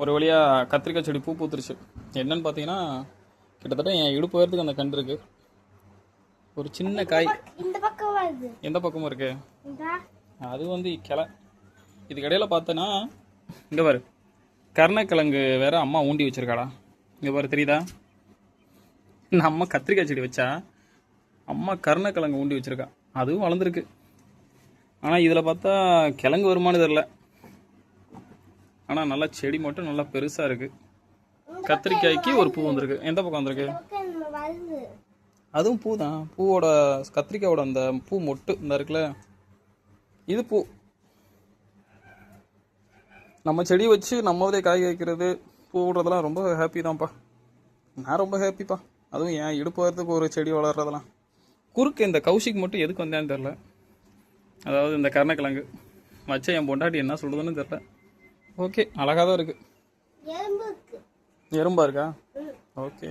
ஒரு வழியாக கத்திரிக்காய் செடி பூ பூத்துருச்சு. என்னன்னு பார்த்தீங்கன்னா கிட்டத்தட்ட என் இடுப்பு உயரத்துக்கு அந்த கன்று இருக்கு. ஒரு சின்ன காய் இந்த பக்கம் வருது. எந்த பக்கமும் இருக்கு. அது வந்து கிளை. இதுக்கு இடையில பார்த்தேன்னா இங்கே பாரு, கருணக்கிழங்கு வேற அம்மா ஊண்டி வச்சிருக்காடா. இங்கே பாரு தெரியுதா? நம்ம கத்திரிக்காய் செடி வச்சா அம்மா கருணக்கிழங்கு ஊண்டி வச்சிருக்கா. அதுவும் வளர்ந்துருக்கு. ஆனால் இதில் பார்த்தா கிழங்கு வருமானு தெரில. ஆனால் நல்லா செடி மட்டும் நல்லா பெருசாக இருக்குது. கத்திரிக்காய்க்கு ஒரு பூ வந்திருக்கு. எந்த பக்கம் வந்திருக்கு? அதுவும் பூ தான். பூவோட கத்திரிக்காயோட அந்த பூ மொட்டு இந்த இருக்குல்ல, இது பூ. நம்ம செடி வச்சு நம்மளே காய் வைக்கிறது, பூ விடுறதெல்லாம் ரொம்ப ஹாப்பி தான்ப்பா. நான் ரொம்ப ஹாப்பிப்பா. அதுவும் என் இடுப்பு வரத்துக்கு ஒரு செடி வளர்றதெல்லாம். குறுக்கு இந்த கௌஷிக் மட்டும் எதுக்கு வந்தேன்னு தெரில. அதாவது இந்த கருணக்கிழங்கு வச்ச என் பொண்டாட்டி என்ன சொல்கிறதுன்னு தெரில. ஓகே, அழகாக தான் இருக்குது. எறும்பா இருக்கா? ஓகே.